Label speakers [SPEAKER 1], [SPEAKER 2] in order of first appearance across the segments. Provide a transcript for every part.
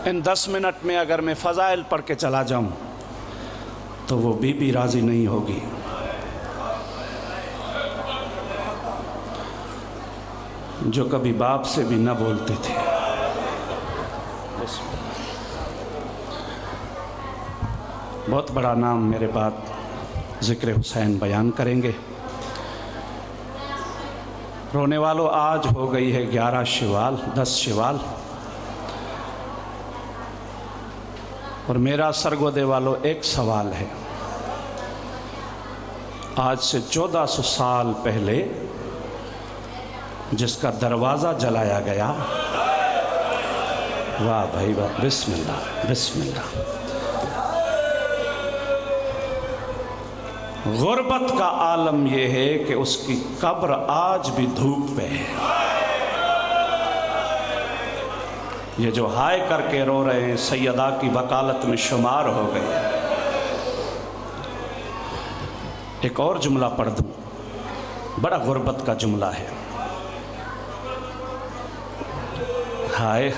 [SPEAKER 1] ان 10 minute میں اگر میں فضائل پڑھ کے چلا جاؤں تو وہ بی بی راضی نہیں ہوگی۔ جو کبھی باپ سے بھی نہ بولتے تھے، بہت بڑا نام میرے بعد ذکر حسین بیان کریں گے۔ رونے والوں، آج ہو گئی ہے 11 شوال، 10 شوال، اور میرا سرگودے والوں ایک سوال ہے۔ آج سے 1400 سال پہلے جس کا دروازہ جلایا گیا، واہ بھائی واہ، بسم اللہ بسم اللہ، غربت کا عالم یہ ہے کہ اس کی قبر آج بھی دھوپ پہ ہے۔ یہ جو ہائے کر کے رو رہے ہیں سیدہ کی وکالت میں شمار ہو گئے۔ ایک اور جملہ پڑھ دوں، بڑا غربت کا جملہ ہے۔ ہائے،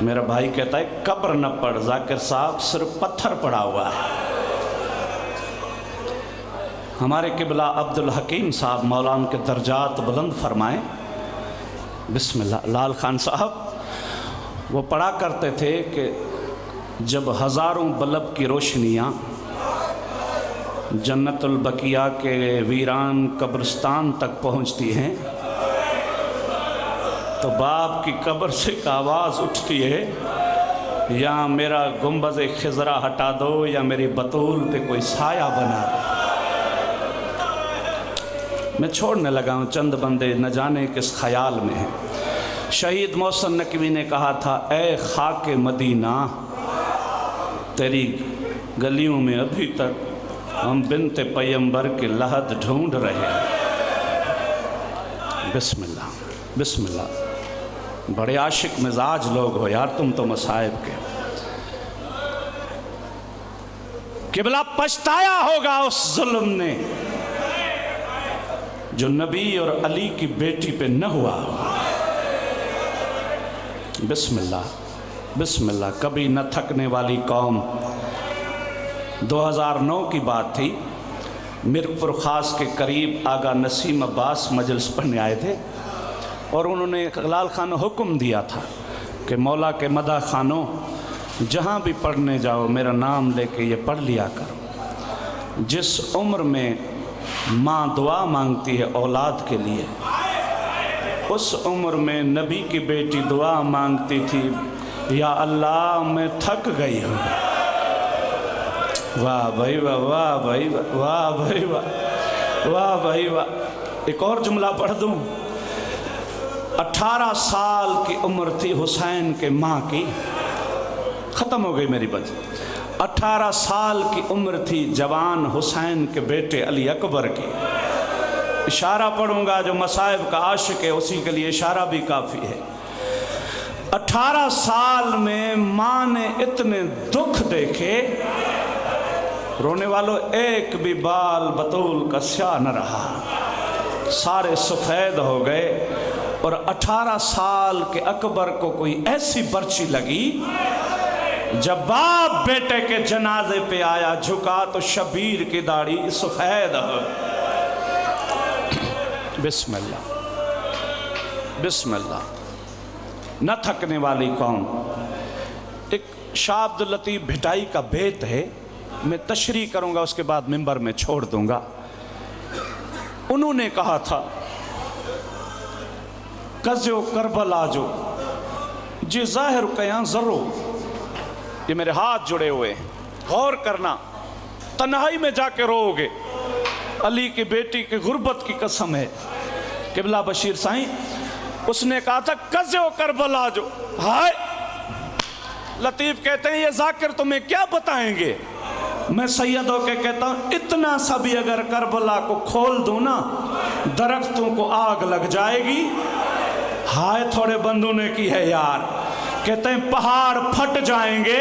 [SPEAKER 1] میرا بھائی کہتا ہے قبر نہ پڑھ ذاکر صاحب، صرف پتھر پڑا ہوا ہے۔ ہمارے قبلہ عبدالحکیم صاحب مولانا کے درجات بلند فرمائیں، بسم اللہ، لال خان صاحب وہ پڑھا کرتے تھے کہ جب ہزاروں بلب کی روشنیاں جنت البقیہ کے ویران قبرستان تک پہنچتی ہیں تو باپ کی قبر سے ایک آواز اٹھتی ہے، یا میرا گنبد خضرا ہٹا دو یا میری بطول پہ کوئی سایہ بنا دو۔ میں چھوڑنے لگا ہوں، چند بندے نہ جانے کس خیال میں ہیں۔ شہید محسن نقوی نے کہا تھا، اے خاک مدینہ تیری گلیوں میں ابھی تک ہم بنت پیمبر کے لحد ڈھونڈ رہے ہیں۔ بسم اللہ بسم اللہ، بڑے عاشق مزاج لوگ ہو یار تم تو مصائب کے۔ قبلہ پچھتایا ہوگا اس ظلم نے جو نبی اور علی کی بیٹی پہ نہ ہوا۔ بسم اللہ بسم اللہ، کبھی نہ تھکنے والی قوم۔ 2009 کی بات تھی، مرپور خاص کے قریب آغا نسیم عباس مجلس پڑھنے آئے تھے، اور انہوں نے لال خان حکم دیا تھا کہ مولا کے مدح خانوں جہاں بھی پڑھنے جاؤ میرا نام لے کے یہ پڑھ لیا کرو۔ جس عمر میں ماں دعا مانگتی ہے اولاد کے لیے، اس عمر میں نبی کی بیٹی دعا مانگتی تھی، یا اللہ میں تھک گئی ہوں۔ واہ بھائی واہ، واہ بھائی واہ، واہ بھائی واہ، واہ بھائی واہ۔ ایک اور جملہ پڑھ دوں، 18 سال کی عمر تھی حسین کے ماں کی، ختم ہو گئی میری بات۔ 18 سال کی عمر تھی جوان حسین کے بیٹے علی اکبر کی۔ اشارہ پڑھوں گا، جو مصائب کا عاشق ہے اسی کے لیے اشارہ بھی کافی ہے۔ 18 سال میں ماں نے اتنے دکھ دیکھے، رونے والوں ایک بھی بال بطول کا سیاہ نہ رہا، سارے سفید ہو گئے۔ اور 18 سال کے اکبر کو کوئی ایسی برچی لگی، جب باپ بیٹے کے جنازے پہ آیا جھکا تو شبیر کی داڑھی سفید ہو۔ بسم اللہ بسم اللہ، نہ تھکنے والی قوم۔ ایک شاہ عبداللطیف بھٹائی کا بیت ہے، میں تشریح کروں گا اس کے بعد منبر میں چھوڑ دوں گا۔ انہوں نے کہا تھا، قزو کربلا جو جی ظاہر کیاں ذرو، یہ میرے ہاتھ جڑے ہوئے ہیں، غور کرنا، تنہائی میں جا کے رو گے، علی کی بیٹی کی غربت کی قسم ہے۔ قبلہ بشیر سائیں اس نے کہا تھا، قزو کربلا جو، ہائے لطیف کہتے ہیں یہ ذاکر تمہیں کیا بتائیں گے، میں سید ہو کے کہتا ہوں اتنا سا بھی اگر کربلا کو کھول دوں نا درختوں کو آگ لگ جائے گی۔ ہائے تھوڑے بندوں نے کی ہے یار، کہتے ہیں پہاڑ پھٹ جائیں گے،